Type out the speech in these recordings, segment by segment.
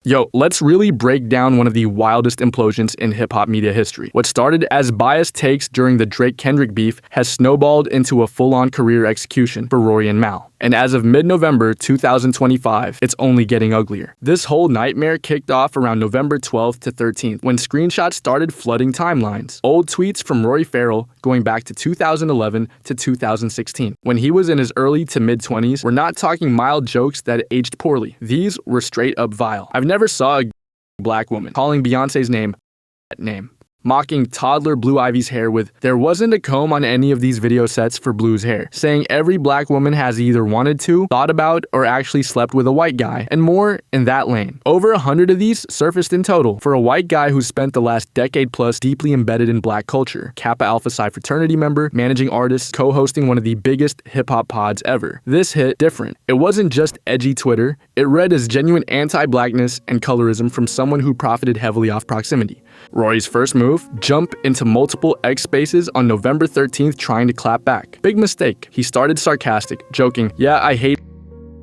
Yo, let's really break down one of the wildest implosions in hip-hop media history. What started as biased takes during the Drake-Kendrick beef has snowballed into a full-on career execution for Rory and Mal. And as of mid-November 2025, it's only getting uglier. This whole nightmare kicked off around November 12th to 13th, when screenshots started flooding timelines. Old tweets from Rory Farrell going back to 2011 to 2016, when he was in his early to mid-20s. We're not talking mild jokes that aged poorly. These were straight-up vile. I've never saw a black woman calling Beyonce's name mocking toddler Blue Ivy's hair with "there wasn't a comb on any of these video sets for Blue's hair," saying every black woman has either wanted to, thought about, or actually slept with a white guy, and more in that lane. Over 100 of these surfaced in total for a white guy who spent the last decade plus deeply embedded in black culture, Kappa Alpha Psi fraternity member, managing artist, co-hosting one of the biggest hip-hop pods ever. This hit different. It wasn't just edgy Twitter, it read as genuine anti-blackness and colorism from someone who profited heavily off proximity. Rory's first move, jump into multiple X spaces on November 13th trying to clap back. Big mistake. He started sarcastic, joking, "Yeah, I hate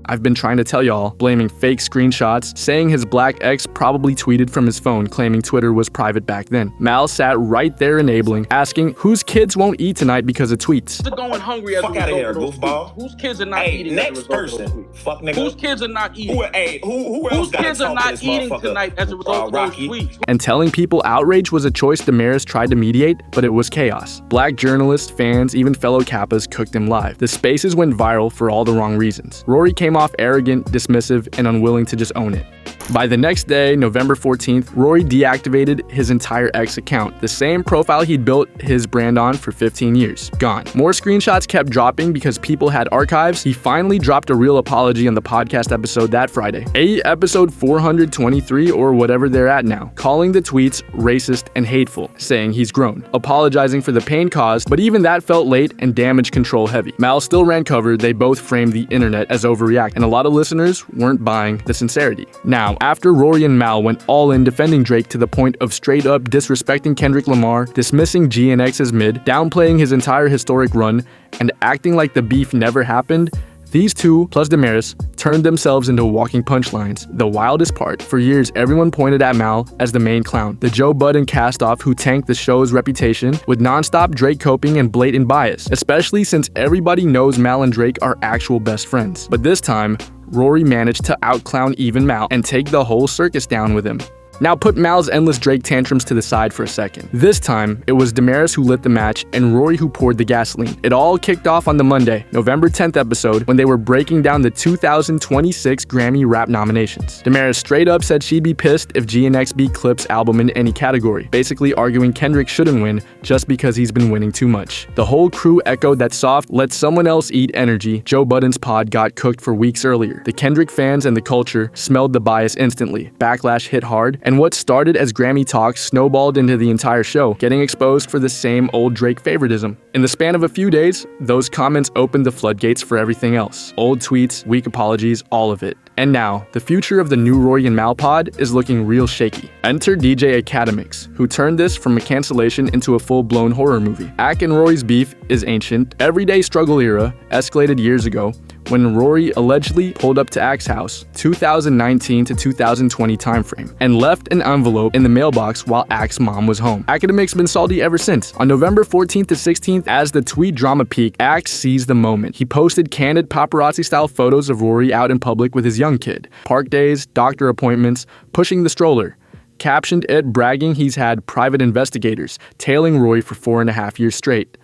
I've been trying to tell y'all," blaming fake screenshots, saying his black ex probably tweeted from his phone, claiming Twitter was private back then. Mal sat right there enabling, asking whose kids won't eat tonight because of tweets. They're going hungry as Fuck out of here, goofball. Whose kids are not Hey, eating? next person. Fuck nigga. Whose kids are not eating? Who else Whose gotta kids are talk to not this eating motherfucker? tonight as a result of those Rocky. tweets? And telling people outrage was a choice Damaris tried to mediate, but it was chaos. Black journalists, fans, even fellow Kappas cooked him live. The spaces went viral for all the wrong reasons. Rory came off arrogant, dismissive, and unwilling to just own it. By the next day, November 14th, Rory deactivated his entire X account, the same profile he'd built his brand on for 15 years. Gone. More screenshots kept dropping because people had archives. He finally dropped a real apology on the podcast episode that Friday, episode 423 or whatever they're at now, calling the tweets racist and hateful, saying he's grown, apologizing for the pain caused, but even that felt late and damage control heavy. Mal still ran cover. They both framed the internet as overreact, and a lot of listeners weren't buying the sincerity. Now, after Rory and Mal went all in defending Drake to the point of straight up disrespecting Kendrick Lamar, dismissing GNX as mid, downplaying his entire historic run, and acting like the beef never happened, these two, plus Damaris, turned themselves into walking punchlines. The wildest part, for years everyone pointed at Mal as the main clown, the Joe Budden cast-off who tanked the show's reputation with non-stop Drake coping and blatant bias, especially since everybody knows Mal and Drake are actual best friends. But this time, Rory managed to outclown even Mal and take the whole circus down with him. Now put Mal's endless Drake tantrums to the side for a second. This time, it was Damaris who lit the match and Rory who poured the gasoline. It all kicked off on the Monday, November 10th episode when they were breaking down the 2026 Grammy rap nominations. Damaris straight up said she'd be pissed if GNX beat Clip's album in any category, basically arguing Kendrick shouldn't win just because he's been winning too much. The whole crew echoed that soft, let someone else eat energy Joe Budden's pod got cooked for weeks earlier. The Kendrick fans and the culture smelled the bias instantly. Backlash hit hard, and what started as Grammy talks snowballed into the entire show, getting exposed for the same old Drake favoritism. In the span of a few days, those comments opened the floodgates for everything else. Old tweets, weak apologies, all of it. And now, the future of the new Rory and Mal pod is looking real shaky. Enter DJ Academics, who turned this from a cancellation into a full-blown horror movie. Ak and Rory's beef is ancient, everyday struggle era, escalated years ago, when Rory allegedly pulled up to Ak's house, 2019 to 2020 timeframe, and left an envelope in the mailbox while Ak's mom was home. Academic's been salty ever since. On November 14th to 16th, as the tweet drama peaked, Ak seized the moment. He posted candid paparazzi-style photos of Rory out in public with his young kid, park days, doctor appointments, pushing the stroller. Captioned it bragging he's had private investigators tailing Rory for 4.5 years straight.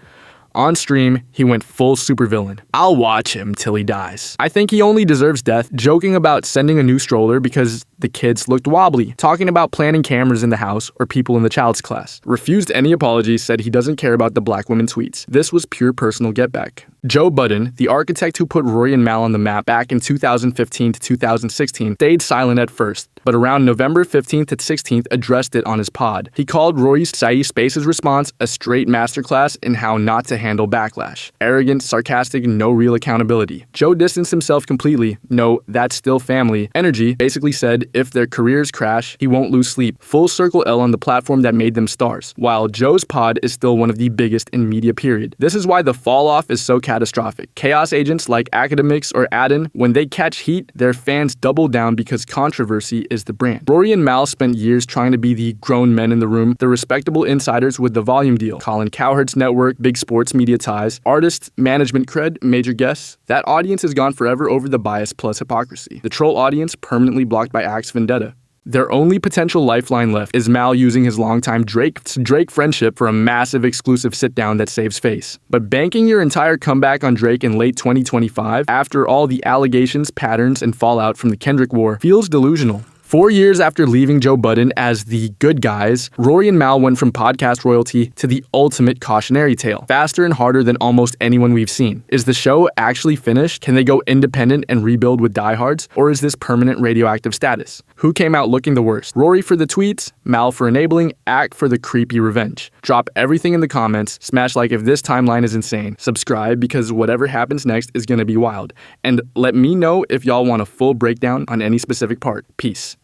On stream, he went full supervillain. I'll watch him till he dies. I think he only deserves death, joking about sending a new stroller because the kids looked wobbly, talking about planting cameras in the house or people in the child's class. Refused any apology, said he doesn't care about the black women tweets. This was pure personal getback. Joe Budden, the architect who put Rory and Mal on the map back in 2015 to 2016, stayed silent at first, but around November 15th to 16th addressed it on his pod. He called Rory's Saeed Spaces response a straight masterclass in how not to handle backlash. Arrogant, sarcastic, no real accountability. Joe distanced himself completely. No, that's still family. Energy basically said, if their careers crash, he won't lose sleep. Full circle L on the platform that made them stars, while Joe's pod is still one of the biggest in media period. This is why the fall off is so catastrophic. Chaos agents like Academics or Adin, when they catch heat, their fans double down because controversy is the brand. Rory and Mal spent years trying to be the grown men in the room, the respectable insiders with the volume deal, Colin Cowherd's network, big sports media ties, artists, management cred, major guests. That audience is gone forever over the bias plus hypocrisy. The troll audience permanently blocked by Axe Vendetta. Their only potential lifeline left is Mal using his longtime Drake friendship for a massive exclusive sit-down that saves face. But banking your entire comeback on Drake in late 2025, after all the allegations, patterns, and fallout from the Kendrick war, feels delusional. 4 years after leaving Joe Budden as the good guys, Rory and Mal went from podcast royalty to the ultimate cautionary tale, faster and harder than almost anyone we've seen. Is the show actually finished? Can they go independent and rebuild with diehards? Or is this permanent radioactive status? Who came out looking the worst? Rory for the tweets, Mal for enabling, Ack for the creepy revenge. Drop everything in the comments, smash like if this timeline is insane, subscribe because whatever happens next is gonna be wild, and let me know if y'all want a full breakdown on any specific part. Peace.